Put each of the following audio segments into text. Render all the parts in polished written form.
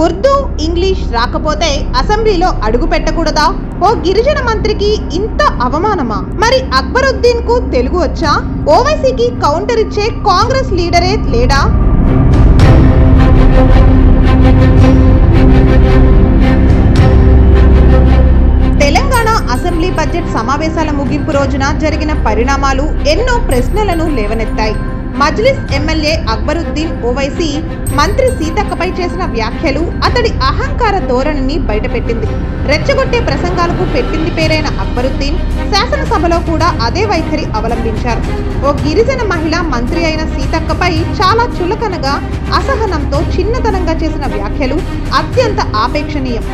Urdu English రాకపోతే అసెంబ్లీలో అడుగు పెట్టకూడదా? ఓ గిరిజన మంత్రికి ఇంత అవమానమా? మరి అక్బరుద్దీన్ కు తెలుగు వచ్చా? ఓవైసీకి కౌంటర్ ఇచ్చే కాంగ్రెస్ లీడరే లేడా? తెలంగాణ అసెంబ్లీ బడ్జెట్ సమావేశాల ముగింపు రోజున జరిగిన పరిణామాలు ఎన్నో ప్రశ్నలను లేవనెత్తాయి. మజ్లిస్ ఎమ్మెల్యే అక్బరుద్దీన్ ఓవైసీ మంత్రి సీతక్కపై చేసిన వ్యాఖ్యలు అతడి అహంకార ధోరణిని బయటపెట్టింది. రెచ్చగొట్టే ప్రసంగాలకు పెట్టింది పేరైన అక్బరుద్దీన్ శాసనసభలో కూడా అదే వైఖరి అవలంబించారు. ఓ గిరిజన మహిళ మంత్రి అయిన సీతక్కపై చాలా చులకనగా, అసహనంతో చిన్నతనంగా చేసిన వ్యాఖ్యలు అత్యంత ఆపేక్షణీయం.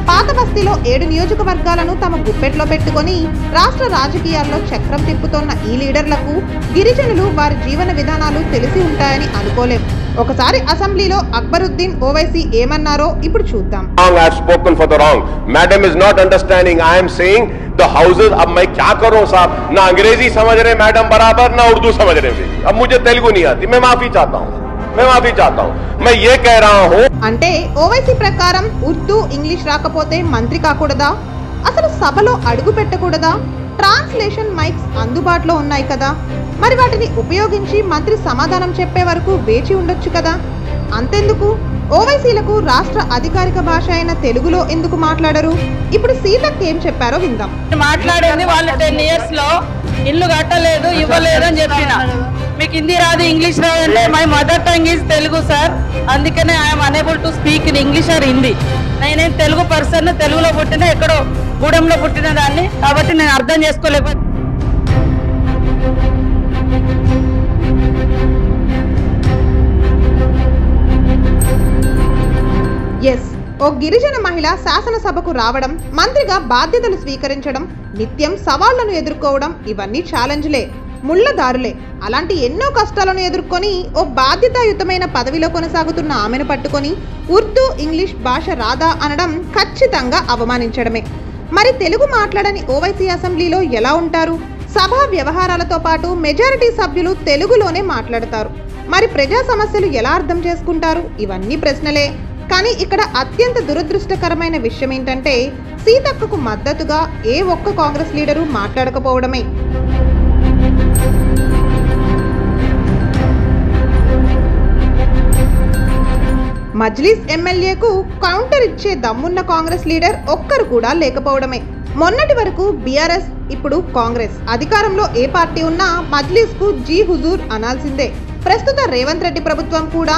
పాత బస్తీలో 7 నియోజకవర్గాలను తమ గుప్పెట్లో పెట్టుకొని రాష్ట్ర రాజకీయాల్లో చక్రం తిప్పుతోన్న ఈ లీడర్లకు గిరిజనులు వారి జీవన విధానాలు తెలిసి ఉంటాయని అనుకోలేం. ఒకసారి అసెంబ్లీలో అక్బరుద్దీన్ ఓవైసీ ఏమన్నారో ఇప్పుడు చూద్దాం. I have spoken for the wrong. Madam is not understanding. I am saying the houses. अब मैं क्या करूं साहब? ना अंग्रेजी समझ रहे मैडम बराबर, ना उर्दू समझ रहे. अब मुझे तेलुगु नहीं आती. मैं माफी चाहता हूं. मैं ये कह रहा हूं. అంటే ఓవైసీ ప్రకారం ఉర్దూ ఇంగ్లీష్ రాకపోతే మంత్రి కాకూడదా? అసలు సభలో అడుగు పెట్టకూడదా? ట్రాన్స్లేషన్ మైక్స్ అందుబాటులో ఉన్నాయి కదా, మరి వాటిని ఉపయోగించి మంత్రి సమాధానం చెప్పే వరకు వేచి ఉండొచ్చు కదా. అంతెందుకు, ఓవైసీలకు రాష్ట్ర అధికారిక భాష అయిన తెలుగులో ఎందుకు మాట్లాడరు? ఇప్పుడు సీతక్క ఏం చెప్పారో విందాం. మాట్లాడింది వాళ్ళు 10 years లో ఇల్లు కట్టలేదు, ఇవ్వలేదు అని చెప్పిన. మీకు హిందీ రాదు, ఇంగ్లీష్ రాదు అంటే my mother tongue is Telugu sir, అందుకనే I'm unable to speak in English or Hindi. నేనేం తెలుగు పర్సన్, తెలుగులో పుట్టిన, ఎక్కడో గూడెంలో పుట్టిన దాన్ని, కాబట్టి నేను అర్థం చేసుకోలేకపోతే. ఎస్, ఓ గిరిజన మహిళ శాసనసభకు రావడం, మంత్రిగా బాధ్యతలు స్వీకరించడం, నిత్యం సవాళ్లను ఎదుర్కోవడం, ఇవన్నీ ఛాలెంజ్లే, ముళ్లదారులే. అలాంటి ఎన్నో కష్టాలను ఎదుర్కొని ఓ బాధ్యతాయుతమైన పదవిలో కొనసాగుతున్న ఆమెను పట్టుకొని ఉర్దూ ఇంగ్లీష్ భాష రాదా అనడం ఖచ్చితంగా అవమానించడమే. మరి తెలుగు మాట్లాడని ఓవైసీ అసెంబ్లీలో ఎలా ఉంటారు? సభా వ్యవహారాలతో పాటు మెజారిటీ సభ్యులు తెలుగులోనే మాట్లాడతారు. మరి ప్రజా సమస్యలు ఎలా అర్థం చేసుకుంటారు? ఇవన్నీ ప్రశ్నలే. కానీ ఇక్కడ అత్యంత దురదృష్టకరమైన విషయం ఏంటంటే సీతక్కకు మద్దతుగా ఏ ఒక్క కాంగ్రెస్ లీడరు మాట్లాడకపోవడమే. మజ్లిస్ ఎమ్మెల్యేకు కౌంటర్ ఇచ్చే దమ్మున్న కాంగ్రెస్ లీడర్ ఒక్కరు కూడా లేకపోవడమే. మొన్నటి వరకు బీఆర్ఎస్, ఇప్పుడు కాంగ్రెస్. అధికారంలో ఏ పార్టీ ఉన్నా మజ్లిస్ కు జీ హుజూర్ అనాల్సిందే. ప్రస్తుత రేవంత్ రెడ్డి ప్రభుత్వం కూడా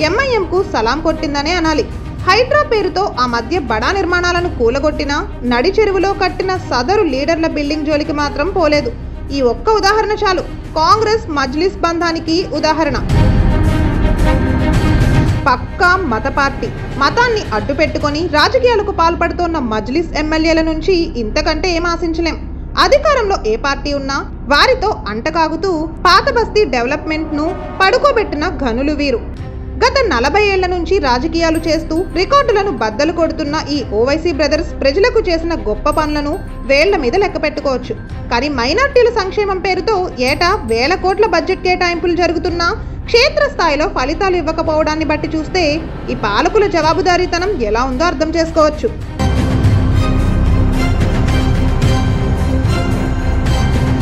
ఎంఐఎం కు సలాం కొట్టిందనే అనాలి. హైడ్రా పేరుతో ఆ మధ్య బడా నిర్మాణాలను కూలగొట్టినా నడి చెరువులో కట్టిన సదరు లీడర్ల బిల్డింగ్ జోలికి మాత్రం పోలేదు. ఈ ఒక్క ఉదాహరణ చాలు కాంగ్రెస్ మజ్లిస్ బంధానికి ఉదాహరణ. పక్కా మత పార్టీ, మతాన్ని అడ్డు పెట్టుకొని రాజకీయాలకు పాల్పడుతోన్న మజ్లిస్ ఎమ్మెల్యేల నుంచి ఇంతకంటే ఏం ఆశించలేం. అధికారంలో ఏ పార్టీ ఉన్నా వారితో అంటకాగుతూ పాత బస్తీ డెవలప్మెంట్ ను పడుకోబెట్టిన ఘనులు వీరు. గత 40 ఏళ్ల నుంచి రాజకీయాలు చేస్తూ రికార్డులను బద్దలు కొడుతున్న ఈ ఓవైసీ బ్రదర్స్ ప్రజలకు చేసిన గొప్ప పనులను వేళ్ల మీద లెక్క పెట్టుకోవచ్చు. కానీ మైనార్టీల సంక్షేమం పేరుతో ఏటా 1000 కోట్ల బడ్జెట్ కేటాయింపులు జరుగుతున్నా క్షేత్రస్థాయిలో ఫలితాలు ఇవ్వకపోవడాన్ని బట్టి చూస్తే ఈ పాలకుల జవాబుదారీతనం ఎలా ఉందో అర్థం చేసుకోవచ్చు.